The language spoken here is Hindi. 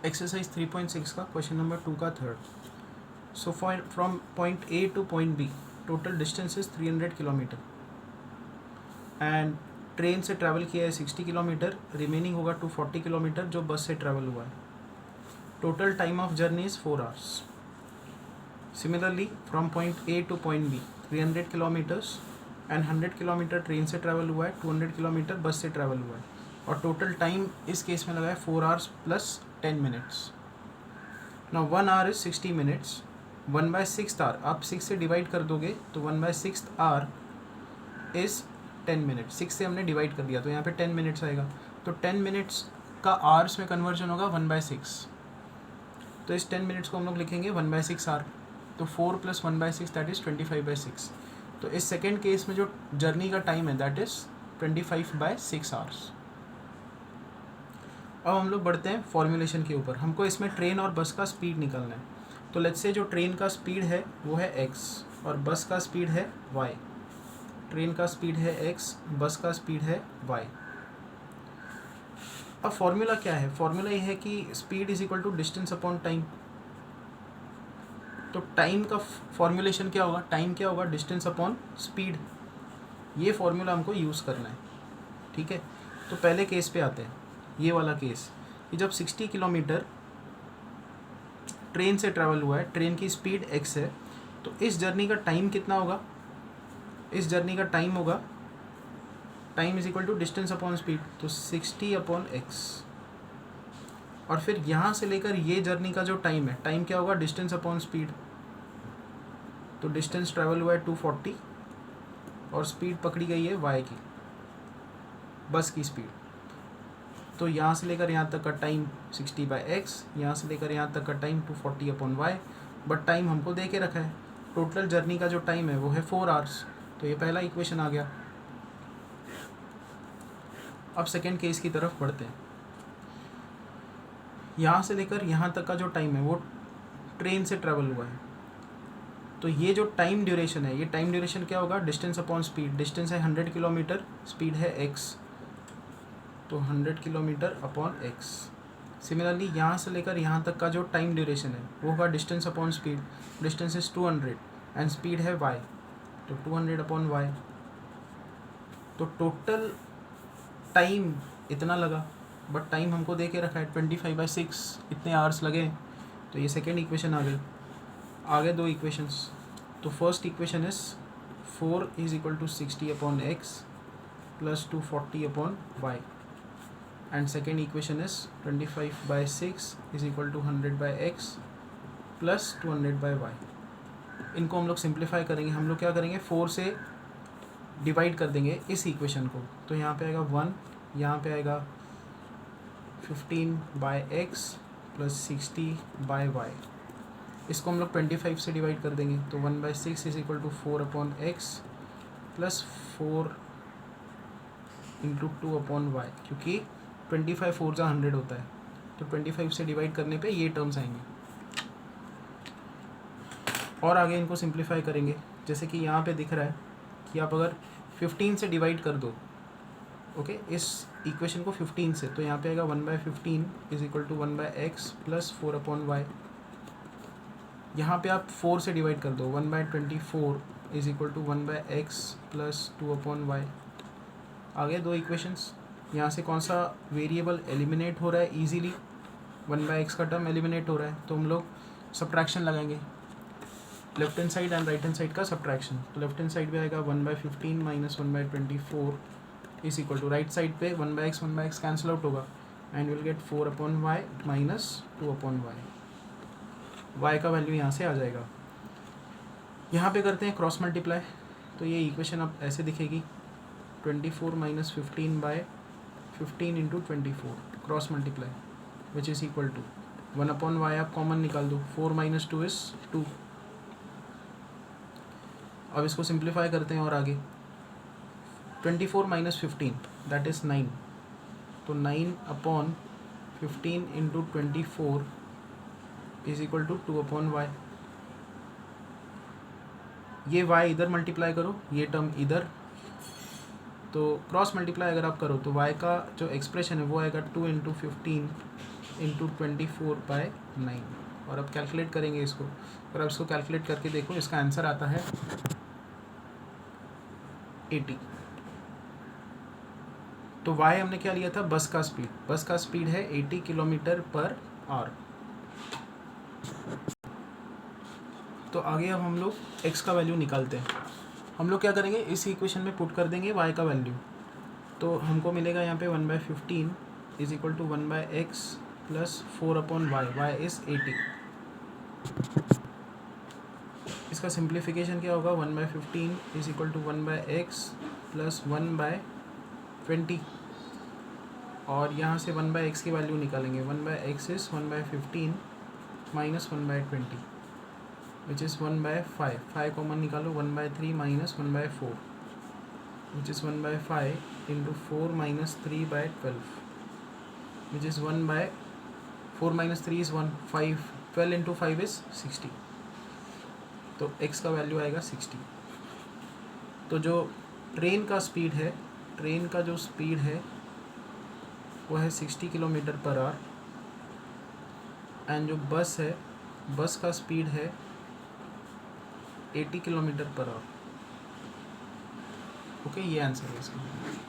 एक्सरसाइज 3.6 का क्वेश्चन नंबर 2 का third. So from point A to point B total distance is 300 kilometre and train से ट्रैवल किया है 60 किलोमीटर, रिमेनिंग होगा 240 किलोमीटर जो बस से ट्रैवल हुआ है. Total time of journey is 4 hours. Similarly from point A to point B 300 kilometres and 100 kilometre train से ट्रैवल हुआ है, 200 किलोमीटर बस से ट्रैवल हुआ है और टोटल टाइम इस केस में लगा है 4 hours plus 10 minutes. Now 1 hour is 60 minutes. 1/6 hour आप 6 से डिवाइड कर दोगे तो 1/6 hour इज़ 10 minutes. 6 से हमने डिवाइड कर दिया तो यहाँ पे 10 minutes आएगा. तो 10 minutes का आवर्स में कन्वर्जन होगा 1/6. तो इस 10 minutes को हम लोग लिखेंगे 1/6 hour. तो 4 + 1/6 दैट इज़ 25/6. तो इस सेकेंड केस में जो जर्नी का टाइम है दैट इज़ 25/6 hours. अब हम लोग बढ़ते हैं फॉर्मूलेशन के ऊपर. हमको इसमें ट्रेन और बस का स्पीड निकालना है. तो लेट्स से जो ट्रेन का स्पीड है वो है x और बस का स्पीड है y. ट्रेन का स्पीड है x, बस का स्पीड है y. अब फॉर्मूला क्या है? फॉर्मूला ये है कि speed is equal to distance upon time. तो टाइम का फॉर्मूलेशन क्या होगा? टाइम क्या होगा? Distance upon speed. ये फॉर्मूला हमको यूज़ करना है. ठीक है, तो पहले केस पे आते हैं. ये वाला केस कि जब 60 किलोमीटर ट्रेन से ट्रैवल हुआ है, ट्रेन की स्पीड x है, तो इस जर्नी का टाइम कितना होगा? इस जर्नी का टाइम होगा time is equal to distance upon speed. तो 60/x. और फिर यहाँ से लेकर ये जर्नी का जो टाइम है, टाइम क्या होगा? Distance upon speed. तो डिस्टेंस ट्रैवल हुआ है 240 और स्पीड पकड़ी गई है y की, बस की स्पीड. तो यहाँ से लेकर यहाँ तक का टाइम 60/x, यहाँ से लेकर यहाँ तक का टाइम 240/y. बट टाइम हमको दे के रखा है. टोटल जर्नी का जो टाइम है वो है 4 hours. तो ये पहला इक्वेशन आ गया. अब सेकेंड केस की तरफ बढ़ते हैं. यहाँ से लेकर यहाँ तक का जो टाइम है वो ट्रेन से ट्रैवल हुआ है. तो ये जो टाइम ड्यूरेशन है, ये टाइम ड्यूरेशन क्या होगा? Distance upon speed. डिस्टेंस है 100 किलोमीटर, स्पीड है x, तो 100 किलोमीटर अपॉन x. सिमिलरली यहाँ से लेकर यहाँ तक का जो टाइम ड्यूरेशन है वो होगा distance upon speed. Distance is 200 and speed है y, तो 200/y. तो टोटल टाइम इतना लगा, बट टाइम हमको दे के रखा है 25/6, इतने आवर्स लगे. तो ये सेकेंड इक्वेशन आ गई. आगे दो इक्वेशंस. तो first equation is 4 = 60/x plus 240/y. And second equation is 25/6 is equal to 100/x plus 200/y. इनको हम लोग सिंप्लीफाई करेंगे. हम लोग क्या करेंगे? 4 से डिवाइड कर देंगे इस इक्वेशन को. तो यहाँ पे आएगा 1, यहाँ पे आएगा 15/x प्लस 60/y. इसको हम लोग 25 से डिवाइड कर देंगे. तो 1/6 is equal to 4/x plus 4 × 2/y, क्योंकि 25 4 जा 100 होता है. तो 25 से डिवाइड करने पे ये टर्म्स आएंगे. और आगे इनको सिंप्लीफाई करेंगे. जैसे कि यहाँ पे दिख रहा है कि आप अगर 15 से डिवाइड कर दो, ओके, इस इक्वेशन को 15 से, तो यहाँ पे आएगा 1/15 is equal to 1/x plus 4/y. यहाँ पे आप 4 से डिवाइड कर दो, 1/24 is equal to 1/x plus 2/y. आगे दो इक्वेशंस. यहाँ से कौन सा वेरिएबल एलिमिनेट हो रहा है इजीली? 1/x का टर्म एलिमिनेट हो रहा है, तो हम लोग सब्ट्रैक्शन लगाएंगे. Left hand side and right hand side का सब्ट्रैक्शन. तो लेफ्ट हैंड साइड पे आएगा 1/15 minus 1/24 is equal to, right side पे 1/x कैंसिल आउट होगा and will get 4/y minus 2/y. y का वैल्यू यहाँ से आ जाएगा. यहाँ पे करते हैं क्रॉस मल्टीप्लाई. तो ये इक्वेशन अब ऐसे दिखेगी, 24 minus 15/15 into 24 cross multiply which is equal to 1/y. आप कॉमन निकाल दो. 4 माइनस 2 इज़ 2. अब इसको सिंप्लीफाई करते हैं और आगे 24 माइनस 15 दैट इज़ 9. तो 9/15 into 24 is equal to 2/y. ये y इधर मल्टीप्लाई करो, ये टर्म इधर. तो क्रॉस मल्टीप्लाई अगर आप करो तो y का जो एक्सप्रेशन है वो आएगा 2 × 15 इंटू 24/9 और अब कैलकुलेट करेंगे इसको, और अब इसको कैलकुलेट करके देखो, इसका आंसर आता है 80। तो y हमने क्या लिया था, बस का स्पीड, बस का स्पीड है 80 किलोमीटर पर आवर। तो आगे अब हम लोग x का वैल्यू निकालते हैं। हम लोग क्या करेंगे, इस इक्वेशन में पुट कर देंगे y का वैल्यू, तो हमको मिलेगा यहाँ पे 1/15 is equal to 1/x plus 4/y, y is 80। इसका सिंप्लीफिकेशन क्या होगा, 1/15 is equal to 1/x plus 1/20, और यहाँ से 1/x की वैल्यू निकालेंगे। 1/x is 1/15 minus 1/20 which is 1/5, 5 common निकालो, 1/3 minus 1/4 which is 1/5 into 4 minus 3/12 which is 1/4 minus 3 is 1, 5, 12 into 5 is 60। तो x का वैल्यू आएगा 60। तो जो ट्रेन का स्पीड है, ट्रेन का जो स्पीड है वो है 60 किलोमीटर पर आवर, एंड जो बस है, बस का स्पीड है 80 किलोमीटर पर आवर। ओके, ये आंसर है इसका।